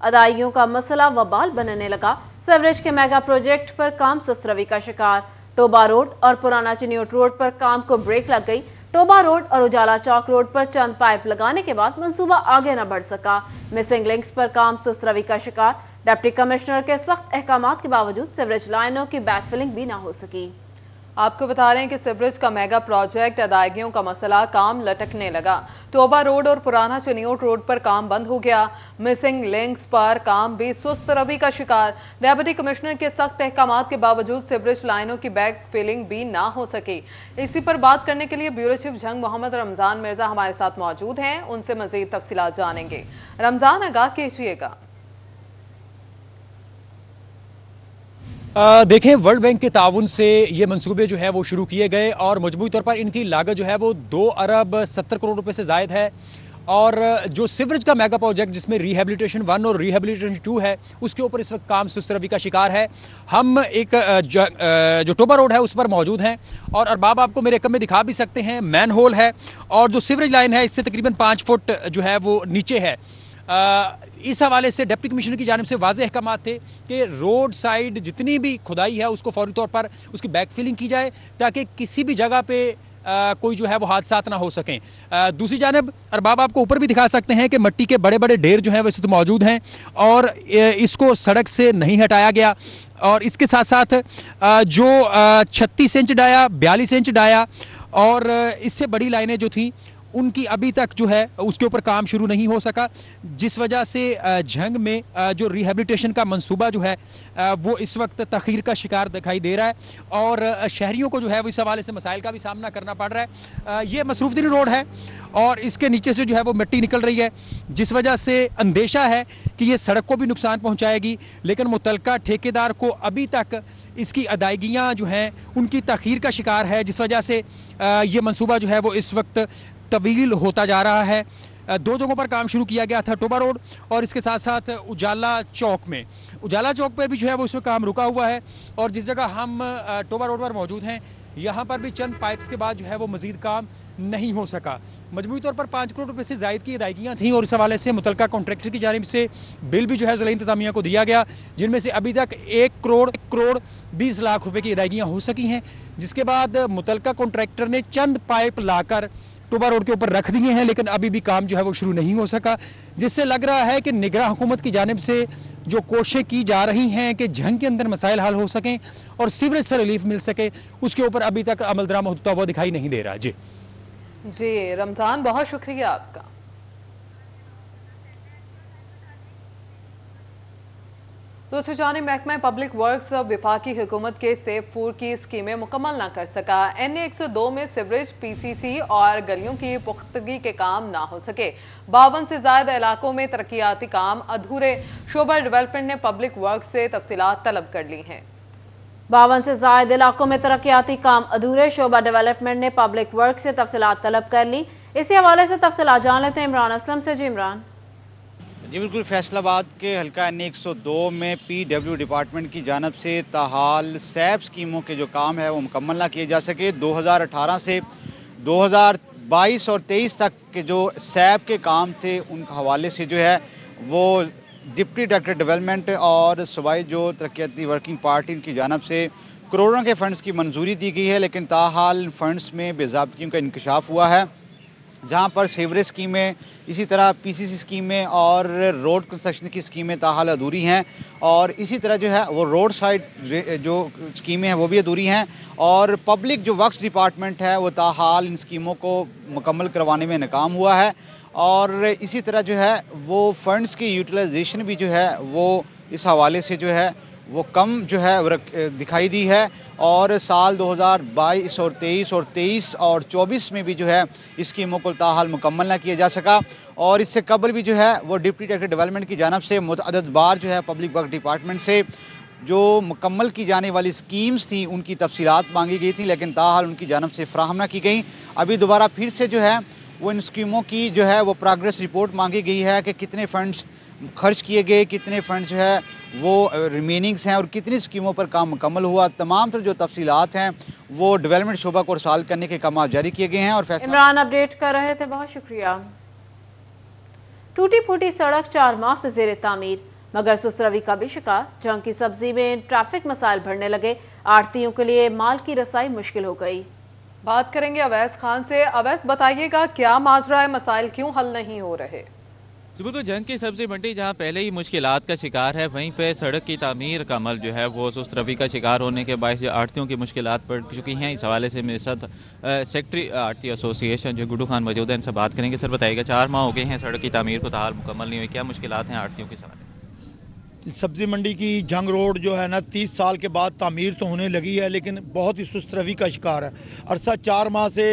अदायगियों का मसला वबाल बनने लगा। सीवरेज के मेगा प्रोजेक्ट पर काम सुस्त रवि का शिकार। टोबा रोड और पुराना चिन्योट रोड पर काम को ब्रेक लग गई। टोबा रोड और उजाला चौक रोड पर चंद पाइप लगाने के बाद मंसूबा आगे न बढ़ सका। मिसिंग लिंक्स पर काम सुस्त रवि का शिकार। डिप्टी कमिश्नर के सख्त अहकामात के बावजूद सीवरेज लाइनों की बैकफिलिंग भी न हो सकी। आपको बता रहे हैं कि सीवरेज का मेगा प्रोजेक्ट अदायगियों का मसला काम लटकने लगा। टोबा रोड और पुराना चिन्योट रोड पर काम बंद हो गया। मिसिंग लिंक्स पर काम भी सुस्त रवि का शिकार। डिप्टी कमिश्नर के सख्त अहकामात के बावजूद सीवरेज लाइनों की बैक फिलिंग भी ना हो सकी। इसी पर बात करने के लिए ब्यूरो चीफ जंग मोहम्मद रमजान मिर्जा हमारे साथ मौजूद हैं। उनसे मजीद तफसीलात जानेंगे। रमजान, आगाह कीजिएगा। देखें, वर्ल्ड बैंक के ताउन से ये मंसूबे जो है वो शुरू किए गए और मजमूई तौर पर इनकी लागत जो है वो 2 अरब 70 करोड़ रुपए से जायद है। और जो सीवरेज का मेगा प्रोजेक्ट जिसमें रिहेबिलिटेशन 1 और रिहेबिलिटेशन 2 है, उसके ऊपर इस वक्त काम सुस्त रवि का शिकार है। हम एक जो टोबा रोड है उस पर मौजूद हैं और अरबाब आपको मेरे कम में दिखा भी सकते हैं। मैन होल है और जो सीवरेज लाइन है इससे तकरीबन 5 फुट जो है वो नीचे है। इस हवाले से डिप्टी कमिश्नर की जानिब से वाज़ेह अहकामात थे कि रोड साइड जितनी भी खुदाई है उसको फौरी तौर पर उसकी बैक फिलिंग की जाए ताकि किसी भी जगह पे कोई जो है वो हादसात ना हो सकें। दूसरी जानिब अरबाब आपको ऊपर भी दिखा सकते हैं कि मिट्टी के बड़े बड़े ढेर जो है वैसे तो मौजूद हैं और इसको सड़क से नहीं हटाया गया। और इसके साथ साथ जो 36 इंच डाया, 42 इंच डाया और इससे बड़ी लाइनें जो थी उनकी अभी तक जो है उसके ऊपर काम शुरू नहीं हो सका, जिस वजह से जंग में जो रिहेबिलिटेशन का मंसूबा जो है वो इस वक्त तखीर का शिकार दिखाई दे रहा है और शहरियों को जो है वो इस हवाले से मसाइल का भी सामना करना पड़ रहा है। ये मसरूफदीन रोड है और इसके नीचे से जो है वो मिट्टी निकल रही है, जिस वजह से अंदेशा है कि ये सड़क को भी नुकसान पहुंचाएगी। लेकिन मुतलका ठेकेदार को अभी तक इसकी अदायगियां जो हैं उनकी तखीर का शिकार है, जिस वजह से ये मंसूबा जो है वो इस वक्त तवील होता जा रहा है। 2 जगहों पर काम शुरू किया गया था, टोबा रोड और इसके साथ साथ उजाला चौक में। उजाला चौक पर भी जो है वो इसमें काम रुका हुआ है और जिस जगह हम टोबा रोड पर मौजूद हैं यहाँ पर भी चंद पाइप्स के बाद जो है वो मजीद काम नहीं हो सका। मजमूई तौर पर 5 करोड़ रुपए से जायद की अदायगियां थी और इस हवाले से मुतलका कॉन्ट्रैक्टर की जानिब से बिल भी जो है जिला इंतजामिया को दिया गया, जिनमें से अभी तक 1 करोड़ 20 लाख रुपए की अदायगियां हो सकी हैं, जिसके बाद मुतलका कॉन्ट्रैक्टर ने चंद पाइप लाकर टोबा रोड के ऊपर रख दिए हैं, लेकिन अभी भी काम जो है वो शुरू नहीं हो सका, जिससे लग रहा है कि निगरान हुकूमत की जानिब से जो कोशिशें की जा रही हैं कि जंग के अंदर मसाइल हल हो सकें और सीवरेज से रिलीफ मिल सके, उसके ऊपर अभी तक अमल दरामद होता हुआ दिखाई नहीं दे रहा। जी रमजान, बहुत शुक्रिया आपका। दूसरी जानिब महकमा पब्लिक वर्क्स विफाकी हुकूमत के सेफ फूड की स्कीमें मुकम्मल न कर सका। NA 102 में सीवरेज, PCC और गलियों की पुख्तगी के काम ना हो सके। 52 से ज्यादा इलाकों में तरक्याती काम अधूरे। शोबा डेवलपमेंट ने पब्लिक वर्क्स से तफसीलात तलब कर ली हैं। 52 से ज्यादा इलाकों में तरक्याती काम अधूरे। शोबा डेवलपमेंट ने पब्लिक वर्क से तफसीलात तलब कर ली। इसी हवाले से तफसीलात जान लेते हैं इमरान असलम से। जी इमरान। जी बिल्कुल, फैसलाबाद के हल्का NA 102 में PW डिपार्टमेंट की जानब से ताहाल सैब स्कीमों के जो काम है वो मुकम्मल ना किए जा सके। 2018 से 2022 और 23 तक के जो सैब के काम थे उन हवाले से जो है वो डिप्टी डायरेक्टर डेवलपमेंट और सूबाई जो तरक्याती वर्किंग पार्टी की जानब से करोड़ों के फंड्स की मंजूरी दी गई है, लेकिन ताहाल फंड्स में बेज़ाब्तियों का इंकशाफ हुआ है, जहां पर सीवरेज स्कीमें, इसी तरह PCC स्कीमें और रोड कंस्ट्रक्शन की स्कीमें ताहाल अधूरी हैं और इसी तरह जो है वो रोड साइड जो स्कीमें हैं वो भी अधूरी हैं और पब्लिक जो वर्क्स डिपार्टमेंट है वो ताहाल इन स्कीमों को मुकम्मल करवाने में नाकाम हुआ है और इसी तरह जो है वो फंड्स की यूटिलाइजेशन भी जो है वो इस हवाले से जो है वो कम जो है दिखाई दी है और साल 2022 और 23 और 24 में भी जो है इस स्कीमों को ताहाल मुकम्मल ना किया जा सका और इससे कबल भी जो है वो डिप्टी डायरेक्टर डेवलपमेंट की जानब से मुतअद्दिद बार जो है पब्लिक वर्क डिपार्टमेंट से जो मुकम्मल की जाने वाली स्कीम्स थी उनकी तफसीलात मांगी गई थी, लेकिन ताहाल उनकी जानब से फ्राहम ना की गई। अभी दोबारा फिर से जो है वो इन स्कीमों की जो है वो प्रोग्रेस रिपोर्ट मांगी गई है कि कितने फंड्स खर्च किए गए, कितने फंड जो है वो रिमेनिंग्स हैं और कितनी स्कीमों पर काम मुकम्मल हुआ। तमाम तर जो तफसीलात हैं वो डेवलपमेंट शोबा को इरसाल करने के काम जारी किए गए हैं। और इमरान अपडेट कर रहे थे, बहुत शुक्रिया। टूटी फूटी सड़क 4 माह से जेर तामीर, मगर सुस्त रवि का भी शिकार। जंग की सब्जी में ट्रैफिक मसाइल बढ़ने लगे, आड़तियों के लिए माल की रसाई मुश्किल हो गई। बात करेंगे अवैस खान से। अवैस, बताइएगा क्या माजरा है, मसाइल क्यों हल नहीं हो रहे? बिल्कुल, जंग की सब्जी मंडी जहां पहले ही मुश्किलात का शिकार है, वहीं पे सड़क की तामीर का अमल जो है वो सुस्त रवि का शिकार होने के बायस आड़तियों की मुश्किलात बढ़ चुकी हैं। इस हवाले से मेरे साथ सेक्रेटरी आड़ती एसोसिएशन जो गुड्डू खान मौजूद है, इनसे बात करेंगे। सर बताइएगा, 4 माह हो गए हैं सड़क की तामीर को ताहाल मुकम्मल नहीं हुई, क्या मुश्किलात हैं आड़तियों के हवाले से? सब्जी मंडी की जंग रोड जो है ना 30 साल के बाद तामीर तो होने लगी है, लेकिन बहुत ही सुस्त रवि का शिकार है। अरसा 4 माह से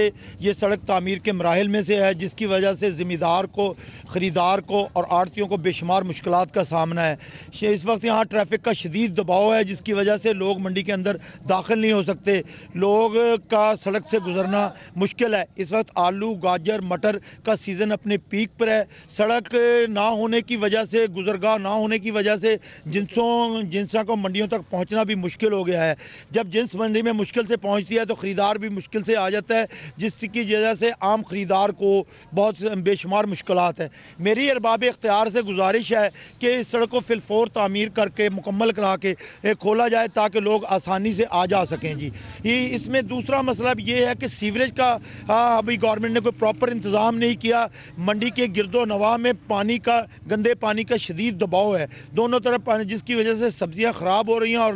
ये सड़क तामीर के मराहिल में से है, जिसकी वजह से ज़िम्मेदार को, ख़रीदार को और आड़तियों को बेशुमार मुश्किलात का सामना है। इस वक्त यहाँ ट्रैफिक का शदीद दबाव है, जिसकी वजह से लोग मंडी के अंदर दाखिल नहीं हो सकते। लोग का सड़क से गुजरना मुश्किल है। इस वक्त आलू, गाजर, मटर का सीज़न अपने पीक पर है। सड़क ना होने की वजह से, गुजरगाह ना होने की वजह से जिन्सों को मंडियों तक पहुंचना भी मुश्किल हो गया है। जब जिन्स मंडी में मुश्किल से पहुंचती है तो खरीदार भी मुश्किल से आ जाता है, जिसकी वजह से आम खरीदार को बहुत बेशुमार मुश्किलात है। मेरी अरबाब इख्तियार से गुजारिश है कि इस सड़क को फिलफौर तामीर करके मुकम्मल करा के खोला जाए ताकि लोग आसानी से आ जा सकें। जी, इसमें दूसरा मसला ये है कि सीवरेज का अभी गवर्नमेंट ने कोई प्रॉपर इंतज़ाम नहीं किया। मंडी के गिरदो नवाह में पानी का, गंदे पानी का शदीद दबाव है दोनों तरफ पानी, जिसकी वजह से सब्जियां खराब हो रही हैं और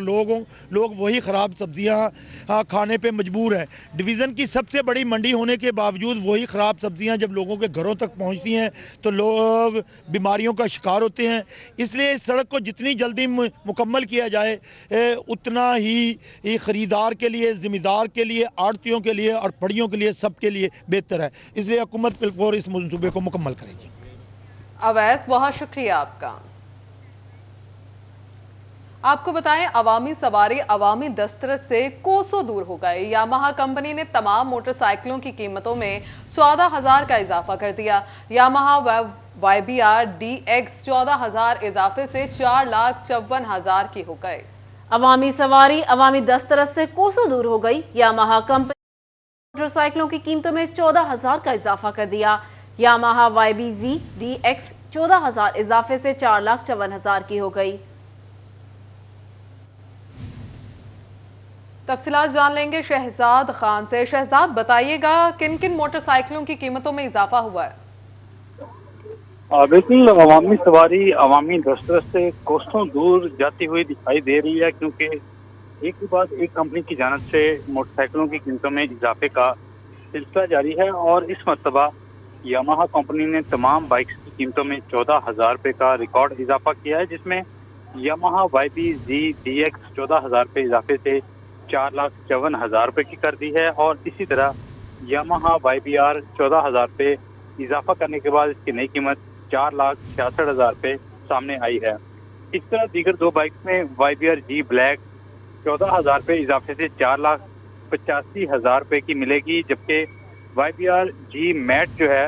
लोग वही खराब सब्जियां खाने पे मजबूर हैं। डिवीज़न की सबसे बड़ी मंडी होने के बावजूद वही खराब सब्जियां जब लोगों के घरों तक पहुंचती हैं तो लोग बीमारियों का शिकार होते हैं। इसलिए इस सड़क को जितनी जल्दी मुकम्मल किया जाए उतना ही खरीदार के लिए, जिम्मेदार के लिए, आड़तियों के लिए और पड़ियों के लिए, सबके लिए बेहतर है। इसलिए हुकूमत फिलफौर इस मंसूबे को मुकम्मल करेगी। अवैस, बहुत शुक्रिया आपका। आपको बताएं, अवामी सवारी अवामी दस्तरस से कोसों दूर हो गए। यामाहा कंपनी ने तमाम मोटरसाइकिलों की कीमतों में 14,000 का इजाफा कर दिया। यामाहा YBR DX 14,000 इजाफे से 4,54,000 की हो गए। अवामी सवारी अवामी दस्तरस से कोसों दूर हो गई। यामाहा कंपनी ने मोटरसाइकिलों की कीमतों में 14,000 का इजाफा कर दिया। यामाहा YBZ DX 14,000 इजाफे से 4,54,000 की हो गई। तफसीलात जान लेंगे शहजाद खान से। शहजाद, बताइएगा किन किन मोटरसाइकिलों की कीमतों में इजाफा हुआ है? बिल्कुल, अवामी सवारी अवामी दस्तरस से कोसों दूर जाती हुई दिखाई दे रही है, क्योंकि एक के बाद एक कंपनी की जानिब से मोटरसाइकिलों की कीमतों में इजाफे का सिलसिला जारी है। और इस मरतबा यामाहा कंपनी ने तमाम बाइक्स की कीमतों में 14,000 रुपये का रिकॉर्ड इजाफा किया है, जिसमें यामाहा YBZ DX 14,000 रुपये इजाफे से 4,54,000 रुपये की कर दी है। और इसी तरह यामाहा YBR 14,000 रुपये इजाफा करने के बाद इसकी नई कीमत 4,66,000 रुपये सामने आई है। इस तरह दीगर दो बाइक्स में YBR G ब्लैक 14,000 रुपये इजाफे से 4,85,000 रुपये की मिलेगी, जबकि YBR G मैट जो है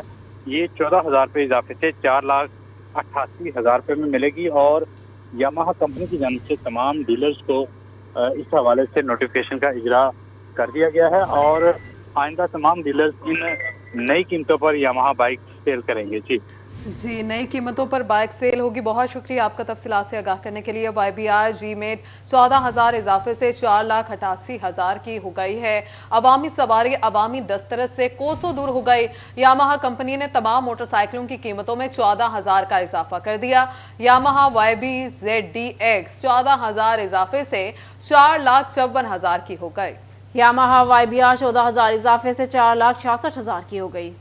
ये 14,000 रुपये इजाफे से 4,88,000 रुपये में मिलेगी। और यामाहा कंपनी की जानिब से तमाम डीलर्स को इस हवाले से नोटिफिकेशन का इजरा कर दिया गया है और आइंदा तमाम डीलर्स इन नई कीमतों पर यामाहा बाइक सेल करेंगे। जी, नई कीमतों पर बाइक सेल होगी। बहुत शुक्रिया आपका तफसीलात से आगाह करने के लिए। YBR G में 14,000 इजाफे से 4,88,000 की हो गई है। अवामी सवारी अवामी दस्तरस से कोसों दूर हो गई। यामाहा कंपनी ने तमाम मोटरसाइकिलों की कीमतों में 14,000 का इजाफा कर दिया। यामाहा YBZ DX 14,000 इजाफे से 4,54,000 की हो गई। यामाहा YBR 14,000 इजाफे से 4,66,000 की हो गई।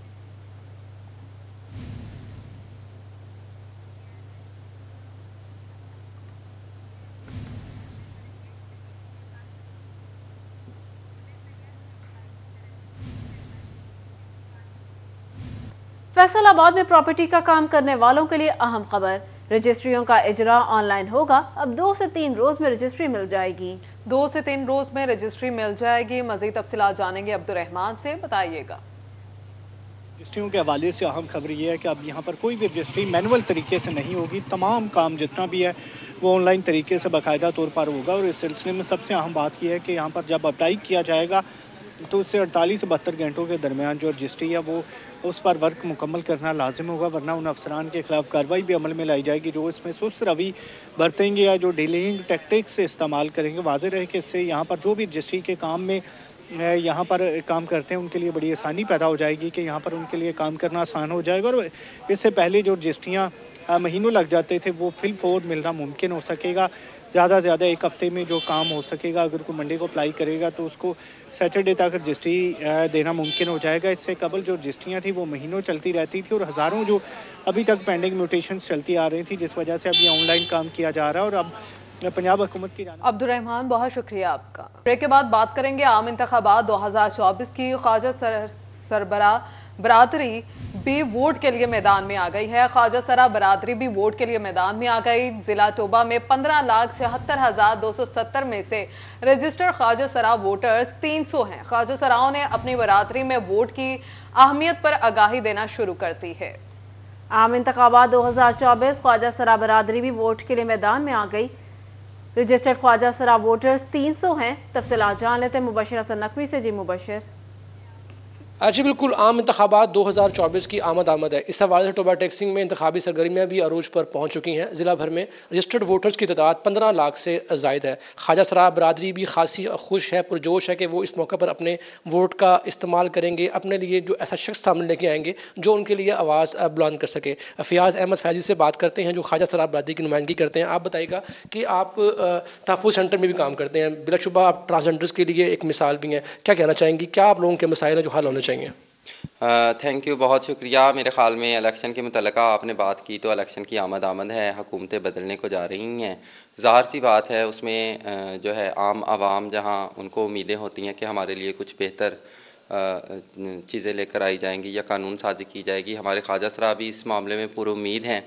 फैसलाबाद में प्रॉपर्टी का काम करने वालों के लिए अहम खबर। रजिस्ट्रियों का इजरा ऑनलाइन होगा। अब 2 से 3 रोज में रजिस्ट्री मिल जाएगी। 2 से 3 रोज में रजिस्ट्री मिल जाएगी। मजीद तफसीलात जानेंगे अब्दुर्रहमान से। बताइएगा। रजिस्ट्रियों के हवाले से अहम खबर ये है कि अब यहाँ पर कोई भी रजिस्ट्री मैनुअल तरीके से नहीं होगी। तमाम काम जितना भी है वो ऑनलाइन तरीके से बाकायदा तौर पर होगा। और इस सिलसिले में सबसे अहम बात यह है कि यहाँ पर जब अप्लाई किया जाएगा तो उससे 48 से 72 घंटों के दरमियान जो रजिस्ट्री है वो उस पर वर्क मुकम्मल करना लाजिम होगा, वरना उन अफसरान के खिलाफ कार्रवाई भी अमल में लाई जाएगी जो इसमें सुस्त रवि बरतेंगे या जो डिलेइंग टैक्टिक्स इस्तेमाल करेंगे। वाज़ेह रहे कि इससे यहाँ पर जो भी रजिस्ट्री के काम में यहाँ पर काम करते हैं उनके लिए बड़ी आसानी पैदा हो जाएगी कि यहाँ पर उनके लिए काम करना आसान हो जाएगा, और इससे पहले जो रजिस्ट्रियाँ महीनों लग जाते थे वो फिल फौर मिलना मुमकिन हो सकेगा। ज़्यादा से ज़्यादा एक हफ्ते में जो काम हो सकेगा, अगर कोई मंडे को अप्लाई करेगा तो उसको सैटरडे तक रजिस्ट्री देना मुमकिन हो जाएगा। इससे कबल जो रजिस्ट्रियाँ थी वो महीनों चलती रहती थी और हज़ारों जो अभी तक पेंडिंग म्यूटेशंस चलती आ रही थी, जिस वजह से अब ये ऑनलाइन काम किया जा रहा है। और अब पंजाब हुकूमत की जानिब अब्दुल रहमान, बहुत शुक्रिया आपका। ब्रेक के बाद बात करेंगे आम इंतखाबात 2024 की। ख्वाजा सरबरा बरादरी भी वोट के लिए मैदान में आ गई है। ख्वाजा सरा बरादरी भी वोट के लिए मैदान में आ गई। जिला टोबा में 15,76,270 में से रजिस्टर्ड ख्वाजा सरा वोटर्स 300 हैं। ख्वाजा सराओं ने अपनी बरादरी में वोट की अहमियत पर आगाही देना शुरू कर दी है। आम इंतखाबात 2024 ख्वाजा सरा बरादरी भी वोट के लिए मैदान में आ गई। रजिस्टर्ड ख्वाजा सरा वोटर्स 300 हैं। तफसीलात जान लेते हैं मुबशर हसन नकवी से। जी मुबशर। जी बिल्कुल, आम इंतखाबात 2024 की आमद है। इस हवाले से टोबा टेक्सिंग में इंतखाबी सरगर्मियाँ भी अरूज पर पहुँच चुकी हैं। जिला भर में रजिस्टर्ड वोटर्स की तादाद 15 लाख से जायद है। ख्वाजा सरा बरादरी भी खासी खुश है, पुरजोश है कि वो इस मौके पर अपने वोट का इस्तेमाल करेंगे, अपने लिए जो ऐसा शख्स सामने लेके आएंगे जो उनके लिए आवाज़ बुलंद कर सके। फयाज अहमद फैजी से बात करते हैं जो ख्वाजा सरा बरादरी की नुमाइंदगी करते हैं। आप बताइएगा कि आप तहफ़्फ़ुज़ सेंटर में भी काम करते हैं, बिलाशुबा आप ट्रांसजेंडर्स के लिए एक मिसाल भी हैं, क्या कहना चाहेंगी, क्या आप लोगों के मसाइल हैं जो हल होने चाहिए? थैंक यू, बहुत शुक्रिया। मेरे ख़्याल में इलेक्शन के मुतल्लिक़ आपने बात की तो इलेक्शन की आमद है, हुकूमतें बदलने को जा रही हैं। ज़ाहिर सी बात है उसमें जो है आम आवाम जहां उनको उम्मीदें होती हैं कि हमारे लिए कुछ बेहतर चीज़ें लेकर आई जाएंगी या कानून साजी की जाएगी। हमारे ख्वाजा सरा भी इस मामले में पूरी उम्मीद हैं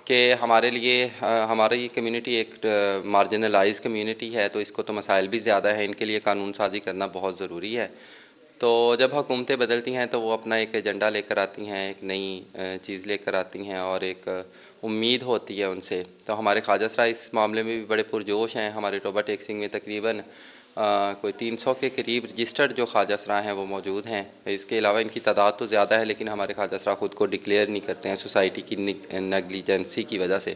कि हमारे लिए हमारी कम्युनिटी एक मार्जिनलाइज कम्युनिटी है, तो इसको तो मसाइल भी ज़्यादा है, इनके लिए कानून साजी करना बहुत ज़रूरी है। तो जब हुकूमतें बदलती हैं तो वो अपना एक एजेंडा लेकर आती हैं, एक नई चीज़ लेकर आती हैं और एक उम्मीद होती है उनसे। तो हमारे ख्वाजा सरा इस मामले में भी बड़े पुरजोश हैं। हमारे टोबा टेक्सिंग में तकरीबन कोई 300 के करीब रजिस्टर्ड जो ख्वाजा सरा हैं वो मौजूद हैं। इसके अलावा इनकी तादाद तो ज़्यादा है, लेकिन हमारे ख्वाजा सरा ख़ुद को डिक्लेयर नहीं करते हैं सोसाइटी की नेगलिजेंसी की वजह से।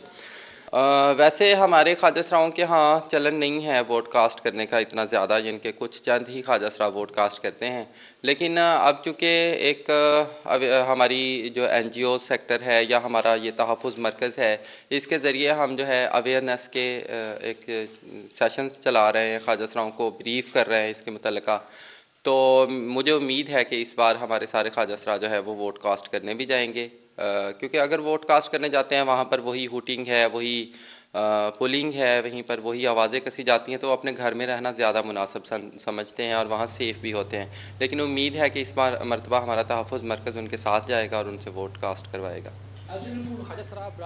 वैसे हमारे ख्वाजा सराओं के यहाँ चलन नहीं है वोट कास्ट करने का इतना ज़्यादा, जिनके कुछ चंद ही ख्वाजा सरा वोट कास्ट करते हैं। लेकिन अब चूँकि एक हमारी जो NGO सेक्टर है या हमारा ये तहफ़्फ़ुज़ मरकज़ है, इसके ज़रिए हम जो है अवेयरनेस के एक सेशंस चला रहे हैं, ख्वाजा सराओं को ब्रीफ़ कर रहे हैं इसके मुतल्लिक़ा। तो मुझे उम्मीद है कि इस बार हमारे सारे ख्वाजा सरा जो है वो वोट कास्ट करने भी जाएंगे, क्योंकि अगर वोट कास्ट करने जाते हैं वहाँ पर वही हुटिंग है, वही पुलिंग है, वहीं पर वही आवाज़ें कसी जाती हैं, तो अपने घर में रहना ज़्यादा मुनासिब समझते हैं और वहाँ सेफ़ भी होते हैं। लेकिन उम्मीद है कि इस बार मरतबा हमारा तहफ़्फ़ुज़ मरकज़ उनके साथ जाएगा और उनसे वोट कास्ट करवाएगा।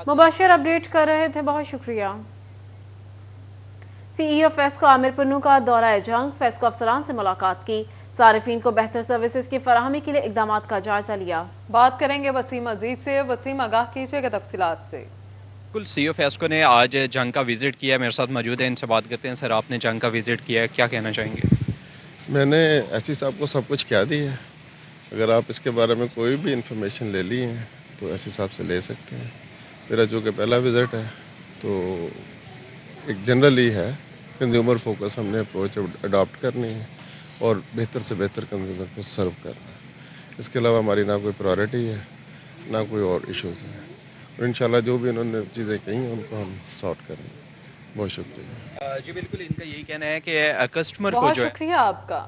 मुबशर अपडेट कर रहे थे, बहुत शुक्रिया। CEO फेस्को आमिर पन्नू का दौरा जंग, फेस्को अफसरान से मुलाकात की, सारिफीन को बेहतर सर्विसेज की फराहमी के लिए इकदाम का जायजा लिया। बात करेंगे वसीम अजीज से। वसीम, आगाह कीजिएगा तफसीलात से। बिल्कुल, CEO फेस्को ने आज जंग का विजिट किया, मेरे साथ मौजूद है, इनसे बात करते हैं। सर, आपने जंग का विजिट किया है, क्या कहना चाहेंगे? मैंने एससी साहब को सब कुछ कह दी है। अगर आप इसके बारे में कोई भी इंफॉर्मेशन ले ली है तो एससी साहब से ले सकते हैं। मेरा जो कि पहला विजिट है तो एक जनरली है, कंज्यूमर फोकस हमने अप्रोच अडॉप्ट करनी है और बेहतर से बेहतर कंज्यूमर को सर्व करना है। इसके अलावा हमारी ना कोई प्रायोरिटी है ना कोई और इश्यूज़ हैं, और इंशाल्लाह जो भी उन्होंने चीज़ें कही हैं उनको हम सॉर्ट करेंगे। बहुत शुक्रिया। जी बिल्कुल, इनका यही कहना है कि कस्टमर को बहुत जो है। शुक्रिया आपका।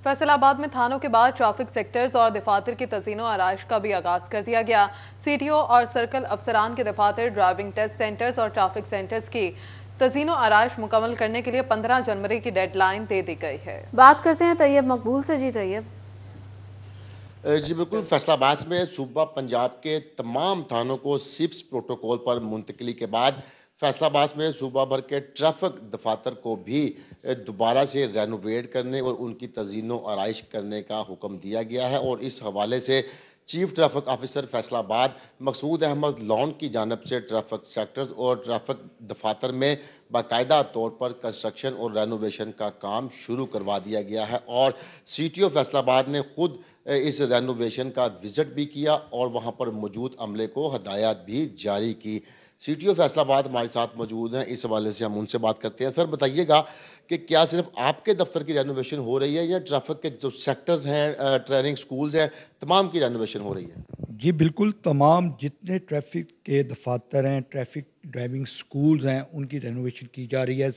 फैसलाबाद में थानों के बाद ट्रैफिक सेक्टर्स और दफातर की तज़ीनो आराइश का भी आगाज कर दिया गया। CTO और सर्कल अफसरान के दफातर, ड्राइविंग टेस्ट सेंटर्स और ट्रैफिक सेंटर्स की तज़ीनो आराइश मुकम्मल करने के लिए 15 जनवरी की डेडलाइन दे दी गई है। बात करते हैं तैयब मकबूल से। जी तैयब। जी बिल्कुल, फैसलाबाद में सूबा पंजाब के तमाम थानों को सिप्स प्रोटोकॉल पर मुंतकली के बाद फैसलाबाद में सूबा भर के ट्रैफिक दफातर को भी दोबारा से रेनोवेट करने और उनकी तज़ीनो आराइश करने का हुक्म दिया गया है। और इस हवाले से چیف ٹریفک آفیسر فیصلہ مقصود احمد لون کی جانب سے ٹریفک سیکٹرز اور ٹریفک دفاتر میں باقاعدہ طور پر کنسٹرکشن اور رینوویشن کا کام شروع کروا دیا گیا ہے، اور سی ٹی او فیصلہ آباد نے خود اس رینوویشن کا وزٹ بھی کیا اور وہاں پر موجود عملے کو ہدایات بھی جاری کی۔ سی ٹی او فیصلہ آباد ہمارے ساتھ موجود ہیں، اس حوالے سے ہم ان سے بات کرتے ہیں۔ سر بتائیے گا کہ کیا صرف آپ کے دفتر کی رینوویشن ہو رہی ہے یا ٹریفک کے جو سیکٹرز ہیں، ٹریننگ سکولز ہیں، تمام کی رینوویشن ہو رہی ہے؟ جی بالکل، تمام جتنے ٹریفک کے دفاتر ہیں، ٹریفک ڈرائیونگ سکولز ہیں، ان کی رینوویشن کی جا رہی ہے۔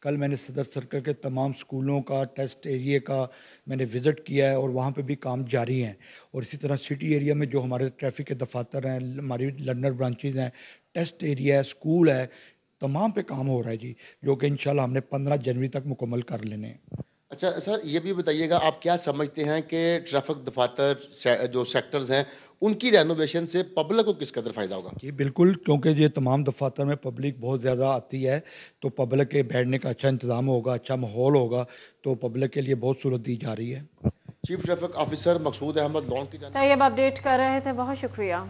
کل میں نے صدر سرکل کے تمام سکولوں کا، ٹیسٹ ایریے کا میں نے وزٹ کیا ہے اور وہاں پہ بھی کام جاری ہیں، اور اسی طرح سٹی ایریا میں جو ہمارے ٹریفک کے دفاتر ہیں، ہماری لرنر برانچز ہیں، ٹیسٹ ایریا ہے، سکول ہے، تمام پہ کام ہو رہا ہے جی، جو کہ انشاءاللہ ہم نے 15 جنوری تک مکمل کر لینے ہیں۔ اچھا سر، یہ بھی بتائیے گا آپ کیا سمجھتے ہیں کہ ٹریفک دفاتر جو سیکٹرز ہیں ان کی رینوویشن سے پبلک کو کس قدر فائدہ ہوگا؟ جی بالکل، کیونکہ یہ تمام دفاتر میں پبلک بہت زیادہ آتی ہے، تو پبلک کے بیٹھنے کا اچھا انتظام ہوگا، اچھا ماحول ہوگا، تو پبلک کے لیے بہت سہولت دی جا رہی ہے۔ چیف ٹریفک آفیسر مقصود احمد لون کی جانب۔ طیب اپڈیٹ کر رہے تھے، بہت شکریہ۔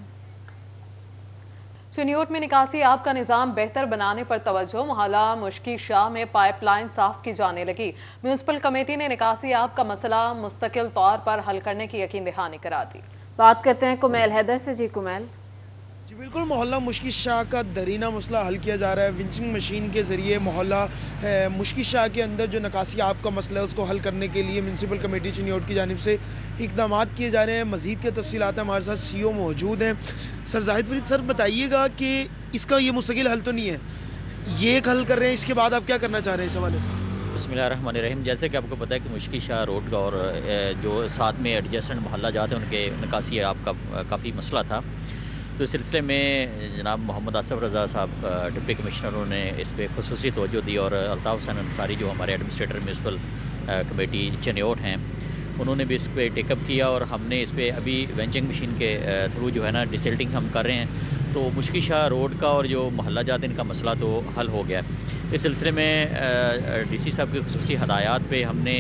چنیوٹ میں نکاسی آب کا نظام بہتر بنانے پر توجہ، محلہ مشکی شاہ میں پائپ لائن صاف کی جانے لگی۔ میونسپل کمیٹی نے نکاسی آب کا مسئلہ مستقل طور پر حل کرنے کی یقین دہانی کرا دی۔ بات کرتے ہیں کمیل حیدر سے۔ جی کمیل۔ جی بالکل، محلہ مشکی شاہ کا درینہ مسئلہ حل کیا جا رہا ہے۔ ونچنگ مشین کے ذریعے محلہ مشکی شاہ کے اندر جو نکاسی آب کا مسئلہ ہے اس کو حل کرنے کے لیے میونسپل کمیٹی چنیوٹ کی جانب سے اقدامات کیے جا رہے ہیں۔ مزید کے تفصیلات ہیں، ہمارے ساتھ سی او موجود ہیں۔ سر زاہد فرید، سر بتائیے گا کہ اس کا یہ مستقل حل تو نہیں ہے، یہ ایک حل کر رہے ہیں، اس کے بعد آپ کیا کرنا چاہ رہے ہیں اس حوالے سے؟ بسم اللہ الرحمن الرحیم۔ جیسے کہ آپ کو پتہ ہے کہ مشکی شاہ روڈ کا اور جو ساتھ میں ایڈجسٹنٹ محلہ جات ہیں ان کے نکاسی آب کا کافی مسئلہ تھا، تو اس سلسلے میں جناب محمد آصف رضا صاحب ڈپٹی کمشنروں نے اس پہ خصوصی توجہ دی، اور الطاف حسین انصاری جو ہمارے ایڈمنسٹریٹر میونسپل کمیٹی چنیوٹ ہیں، انہوں نے بھی اس پہ ٹیک اپ کیا، اور ہم نے اس پہ ابھی وینچنگ مشین کے تھرو جو ہے نا ڈیسلٹنگ ہم کر رہے ہیں، تو مشکی شاہ روڈ کا اور جو محلہ جات ان کا مسئلہ تو حل ہو گیا ہے۔ اس سلسلے میں ڈی سی صاحب کی خصوصی ہدایات پہ ہم نے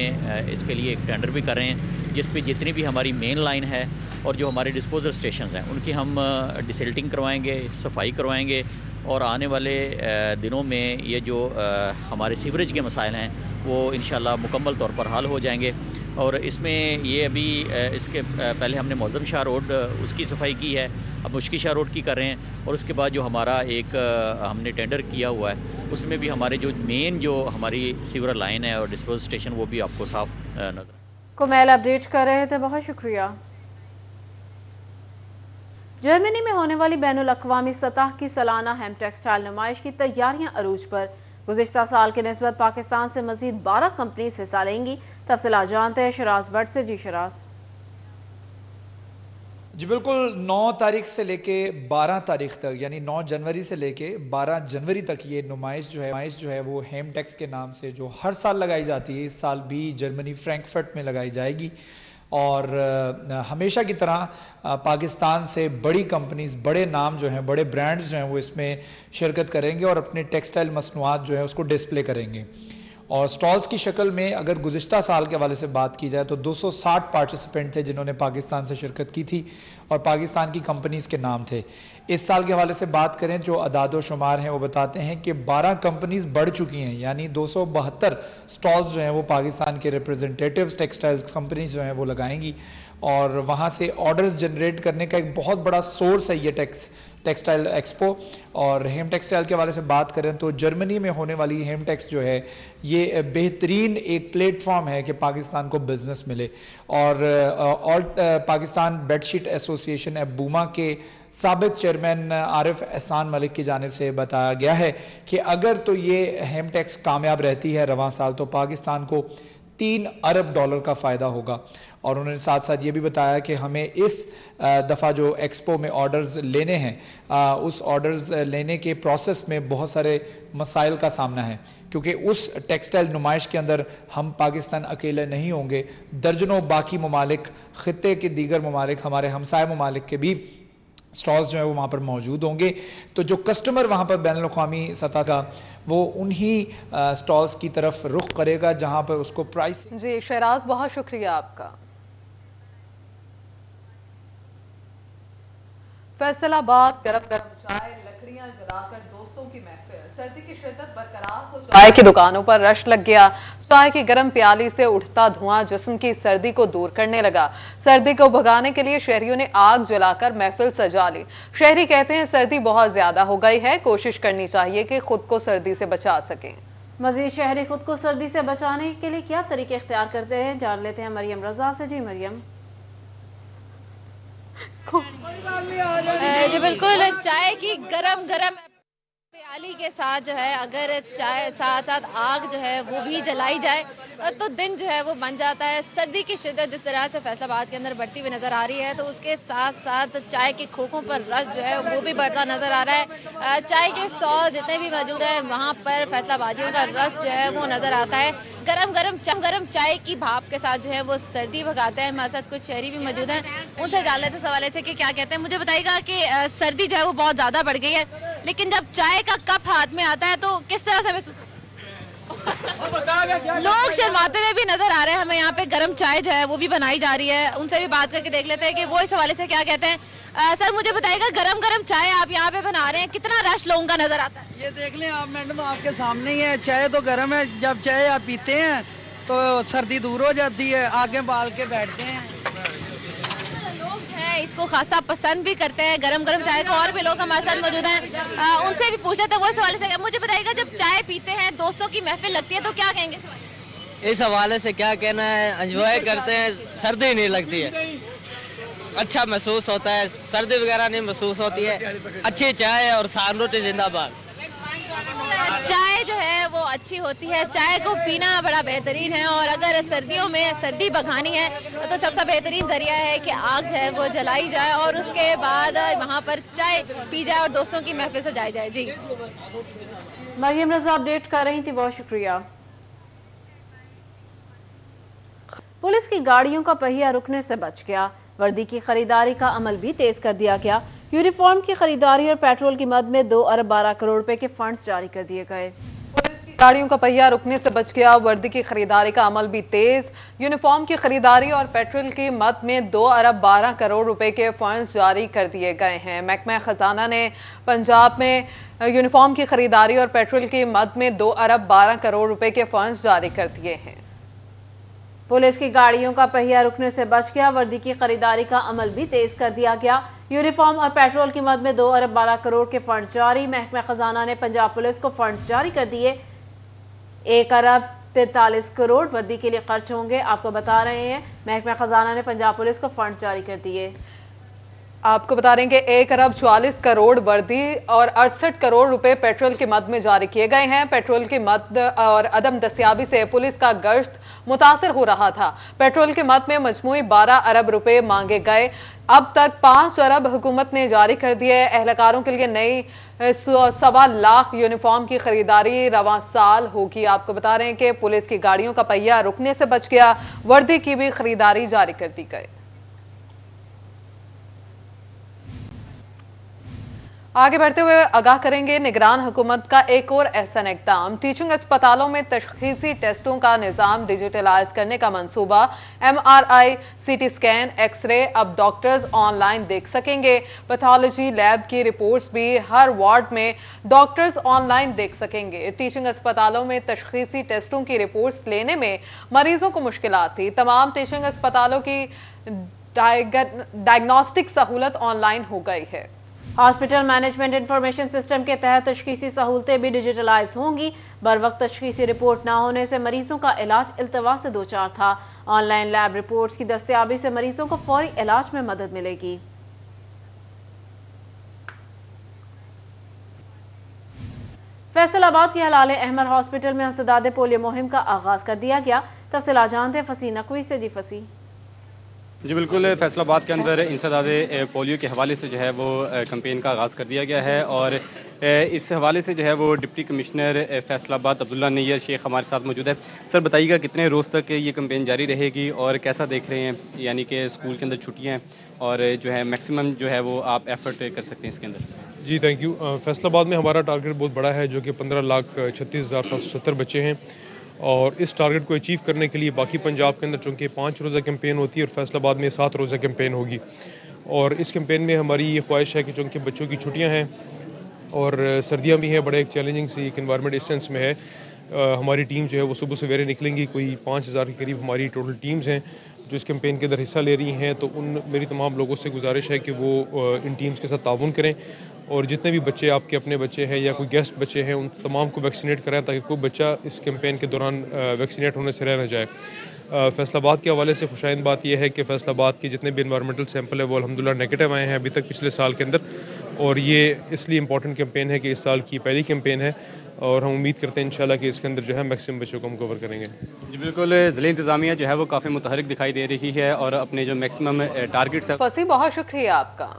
اس کے لیے ایک ٹینڈر بھی کر رہے ہیں، جس پہ جتنی بھی ہماری مین لائن ہے اور جو ہمارے ڈسپوزل اسٹیشنز ہیں ان کی ہم ڈیسلٹنگ کروائیں گے، صفائی کروائیں گے، اور آنے والے دنوں میں یہ جو ہمارے سیوریج کے مسائل ہیں وہ انشاءاللہ مکمل طور پر حل ہو جائیں گے۔ اور اس میں یہ ابھی اس کے پہلے ہم نے معظم شاہ روڈ اس کی صفائی کی ہے، اب مشکی شاہ روڈ کی کر رہے ہیں، اور اس کے بعد جو ہمارا ایک ہم نے ٹینڈر کیا ہوا ہے اس میں بھی ہمارے جو مین جو ہماری سیور لائن ہے اور ڈسپوزل اسٹیشن وہ بھی آپ کو صاف نظر۔ کمیل اپڈیٹ کر رہے تھے، بہت شکریہ۔ جرمنی میں ہونے والی بین الاقوامی سطح کی سالانہ ہیم ٹیکسٹائل نمائش کی تیاریاں عروج پر۔ گزشتہ سال کے نسبت پاکستان سے مزید 12 کمپنیز حصہ لیں گی۔ تفصیلات جانتے ہیں شراز بٹ سے۔ جی شراز۔ جی بالکل، 9 تاریخ سے لے کے 12 تاریخ تک، یعنی 9 جنوری سے لے کے 12 جنوری تک یہ نمائش جو ہے وہ ہیم ٹیکس کے نام سے جو ہر سال لگائی جاتی ہے، اس سال بھی جرمنی فرینکفرٹ میں لگائی جائے گی، اور ہمیشہ کی طرح پاکستان سے بڑی کمپنیز، بڑے نام جو ہیں، بڑے برانڈز جو ہیں وہ اس میں شرکت کریں گے اور اپنے ٹیکسٹائل مصنوعات جو ہیں اس کو ڈسپلے کریں گے۔ اور سٹالز کی شکل میں اگر گزشتہ سال کے حوالے سے بات کی جائے تو 260 پارٹیسپینٹ تھے جنہوں نے پاکستان سے شرکت کی تھی، اور پاکستان کی کمپنیز کے نام تھے۔ اس سال کے حوالے سے بات کریں جو اعداد و شمار ہیں وہ بتاتے ہیں کہ 12 کمپنیز بڑھ چکی ہیں، یعنی 272 سٹالز جو ہیں وہ پاکستان کے ریپرزنٹیٹیوز ٹیکسٹائل کمپنیز جو ہیں وہ لگائیں گی، اور وہاں سے آرڈرز جنریٹ کرنے کا ایک بہت بڑا سورس ہے یہ ٹیکسٹائل ایکسپو۔ اور ہیم ٹیکسٹائل کے حوالے سے بات کریں تو جرمنی میں ہونے والی ہیم ٹیکس جو ہے یہ بہترین ایک پلیٹ فارم ہے کہ پاکستان کو بزنس ملے، اور پاکستان بیڈ شیٹ ایسوسی ایشن بوما کے سابق چیئرمین عارف احسان ملک کی جانب سے بتایا گیا ہے کہ اگر تو یہ ہیم ٹیکس کامیاب رہتی ہے رواں سال تو پاکستان کو $3 ارب کا فائدہ ہوگا۔ اور انہوں نے ساتھ ساتھ یہ بھی بتایا کہ ہمیں اس دفعہ جو ایکسپو میں آرڈرز لینے ہیں، اس آرڈرز لینے کے پروسیس میں بہت سارے مسائل کا سامنا ہے، کیونکہ اس ٹیکسٹائل نمائش کے اندر ہم پاکستان اکیلے نہیں ہوں گے، درجنوں باقی ممالک، خطے کے دیگر ممالک، ہمارے ہمسائے ممالک کے بھی سٹالز جو ہیں وہ وہاں پر موجود ہوں گے، تو جو کسٹمر وہاں پر بین الاقوامی سطح کا وہ انہی سٹالز کی طرف رخ کرے گا جہاں پر اس کو پرائس۔ جی شہراز، بہت شکریہ آپ کا۔ फैसलाबाद गरम गरम चाय, लकड़ियां जलाकर दोस्तों की महफिल, सर्दी की शिद्दत बरकरार तो चाय की दुकानों पर रश लग गया। चाय की गर्म प्याली से उठता धुआं जिस्म की सर्दी को दूर करने लगा। सर्दी को भगाने के लिए शहरियों ने आग जलाकर महफिल सजा ली। शहरी कहते हैं सर्दी बहुत ज्यादा हो गई है, कोशिश करनी चाहिए कि खुद को सर्दी से बचा सकें। मजीद शहरी खुद को सर्दी से बचाने के लिए क्या तरीके इख्तियार करते हैं, जान लेते हैं मरियम रजा से। जी मरियम। जी बिल्कुल, चाय की गरम गरम प्याली के साथ जो है अगर चाय साथ साथ आग जो है वो भी जलाई जाए तो दिन जो है वो बन जाता है। सर्दी की शिद्दत जिस तरह से फैसलाबाद के अंदर बढ़ती हुई नजर आ रही है तो उसके साथ साथ चाय के खोखों पर रश जो है वो भी बढ़ता नजर आ रहा है। चाय के स्टॉल जितने भी मौजूद है वहाँ पर फैसलाबादियों का रश जो है वो नजर आता है। गरम गरम चाय की भाप के साथ जो है वो सर्दी भगाते हैं। हमारे साथ कुछ शहरी भी मौजूद हैं, उनसे जान लेते इस हवाले से कि क्या कहते हैं। मुझे बताइएगा कि सर्दी जो है वो बहुत ज्यादा बढ़ गई है, लेकिन जब चाय का कप हाथ में आता है तो किस तरह से महसूस लोग शर्माते हुए भी नजर आ रहे हैं। हमें यहाँ पे गरम चाय जो है वो भी बनाई जा रही है, उनसे भी बात करके देख लेते हैं कि वो इस हवाले से क्या कहते हैं। सर मुझे बताइएगा गरम गरम चाय आप यहाँ पे बना रहे हैं, कितना रश लोगों का नजर आता है? ये देख लें आप मैडम, आपके सामने ही है। चाय तो गर्म है, जब चाय आप पीते हैं तो सर्दी दूर हो जाती है, आगे बाल के बैठते हैं। इसको खासा पसंद भी करते हैं गरम गरम चाय को, और भी लोग हमारे साथ मौजूद हैं, उनसे भी पूछ लेते हैं वो इस हवाले से। मुझे बताइएगा जब चाय पीते हैं दोस्तों की महफिल लगती है तो क्या कहेंगे? इस हवाले से क्या कहना है, एंजॉय करते हैं, सर्दी नहीं लगती है, अच्छा महसूस होता है, सर्दी वगैरह नहीं महसूस होती है। अच्छी चाय और सान रोटी जिंदाबाद। चाय जो है वो अच्छी होती है, चाय को पीना बड़ा बेहतरीन है, और अगर सर्दियों में सर्दी भगानी है तो सबसे बेहतरीन जरिया है कि आग जो है वो जलाई जाए और उसके बाद वहां पर चाय पी जाए और दोस्तों की महफिल सजाई जाए। जी मरियम रजा अपडेट कर रही थी, बहुत शुक्रिया। पुलिस की गाड़ियों का पहिया रुकने से बच गया, वर्दी की खरीदारी का अमल भी तेज कर दिया गया। यूनिफॉर्म की खरीदारी और पेट्रोल की मद में 2 अरब 12 करोड़ रुपए के फंड्स जारी कर दिए गए। गाड़ियों का पहिया रुकने से बच गया, वर्दी की खरीदारी का अमल भी तेज। यूनिफॉर्म की खरीदारी और पेट्रोल की मद में 2 अरब 12 करोड़ रुपए के फंड्स जारी कर दिए गए हैं। महकमा खजाना ने पंजाब में यूनिफॉर्म की खरीदारी और पेट्रोल की मद में 2 अरब 12 करोड़ रुपए के फंड्स जारी कर दिए हैं। पुलिस की गाड़ियों का पहिया रुकने से बच गया, वर्दी की खरीदारी का अमल भी तेज कर दिया गया। यूनिफॉर्म और पेट्रोल की मद में 2 अरब 12 करोड़ के फंड्स जारी। महकमा खजाना ने पंजाब पुलिस को फंड्स जारी कर दिए। 1 अरब 43 करोड़ वर्दी के लिए खर्च होंगे। आपको बता रहे हैं महकमा खजाना ने पंजाब पुलिस को फंड्स जारी कर दिए। आपको बता रहे हैं कि 1 अरब 44 करोड़ वर्दी और 68 करोड़ रुपए पेट्रोल की मद में जारी किए गए हैं। पेट्रोल की मद और अदम दस्तियाबी से पुलिस का गश्त मुतासर हो रहा था। पेट्रोल की मद में मजमूई 12 अरब रुपए मांगे गए। अब तक 5 अरब हुकूमत ने जारी कर दिए। एहलकारों के लिए नई 1.25 लाख यूनिफॉर्म की खरीदारी रवां साल होगी। आपको बता रहे हैं कि पुलिस की गाड़ियों का पहिया रुकने से बच गया, वर्दी की भी खरीदारी जारी कर दी गई। आगे बढ़ते हुए आगाह करेंगे निगरान हुकूमत का एक और अहसन इक़दाम। टीचिंग अस्पतालों में तशख़ीसी टेस्टों का निज़ाम डिजिटलाइज करने का मंसूबा। MRI, CT स्कैन, एक्सरे अब डॉक्टर्स ऑनलाइन देख सकेंगे। पैथोलॉजी लैब की रिपोर्ट्स भी हर वार्ड में डॉक्टर्स ऑनलाइन देख सकेंगे। टीचिंग अस्पतालों में तशख़ीसी टेस्टों की रिपोर्ट्स लेने में मरीजों को मुश्किलात थी। तमाम टीचिंग अस्पतालों की डायग्नोस्टिक सहूलत ऑनलाइन हो गई है। हॉस्पिटल मैनेजमेंट इंफॉर्मेशन सिस्टम के तहत तशख़ीसी सहूलतें भी डिजिटलाइज होंगी। बर वक्त तशख़ीसी रिपोर्ट न होने से मरीजों का इलाज इल्तवा से दो चार था। ऑनलाइन लैब रिपोर्ट्स की दस्तयाबी से मरीजों को फौरी इलाज में मदद मिलेगी। फैसलाबाद के हलाल अहमद हॉस्पिटल में इंसदाद पोलियो मुहिम का आगाज कर दिया गया। तफसीलात जानते हैं फसी नकवी से। जी फसी। जी बिल्कुल, फैसलाबाद के अंदर इंसदाद पोलियो के हवाले से जो है वो कैंपेन का आगाज़ कर दिया गया है और इस हवाले से जो है वो डिप्टी कमिश्नर फैसलाबाद अब्दुल्ला नैयर शेख हमारे साथ मौजूद है। सर बताइएगा कितने रोज़ तक ये कैंपेन जारी रहेगी और कैसा देख रहे हैं, यानी कि स्कूल के अंदर छुट्टियाँ हैं और जो है मैक्सिमम जो है वो आप एफर्ट कर सकते हैं इसके अंदर? जी थैंक यू। फैसलाबाद में हमारा टारगेट बहुत बड़ा है जो कि 15,36,770 बच्चे हैं और इस टारगेट को अचीव करने के लिए बाकी पंजाब के अंदर चूँकि 5 रोज़ा कैंपेन होती है और फैसलाबाद में 7 रोज़ा कैंपेन होगी। اور اس کیمپین میں ہماری یہ خواہش ہے کہ چونکہ بچوں کی چھٹیاں ہیں اور سردیاں بھی ہیں، بڑے ایک چیلنجنگ سی ایک انوائرمنٹ اس سینس میں ہے، ہماری ٹیم جو ہے وہ صبح سویرے نکلیں گی، کوئی 5000 کے قریب ہماری ٹوٹل ٹیمز ہیں جو اس کیمپین کے اندر حصہ لے رہی ہیں. تو میری تمام لوگوں سے گزارش ہے کہ وہ ان ٹیمز کے ساتھ تعاون کریں اور جتنے بھی بچے آپ کے اپنے بچے ہیں یا کوئی گیسٹ بچے ہیں ان تمام کو ویکسینیٹ کرائیں تاکہ کوئی بچہ اس کیمپین کے دوران ویکسینیٹ ہونے سے رہ نہ جائے. فیصل آباد کے حوالے سے خوشائند بات یہ ہے کہ فیصل آباد کے جتنے بھی انوائرمنٹل سیمپل ہیں وہ الحمدللہ نیگیٹو آئے ہیں ابھی تک پچھلے سال کے اندر، اور یہ اس لیے امپورٹنٹ کیمپین ہے کہ اس سال کی پہلی کیمپین ہے اور ہم امید کرتے ہیں انشاءاللہ کہ اس کے اندر جو ہے میکسیمم بچوں کو ہم کور کریں گے. جی بالکل، ضلع انتظامیہ جو ہے وہ کافی متحرک دکھائی دے رہی ہے اور اپنے جو میکسیمم ٹارگٹس ہیں. فصیح، بہت شکریہ آپ کا.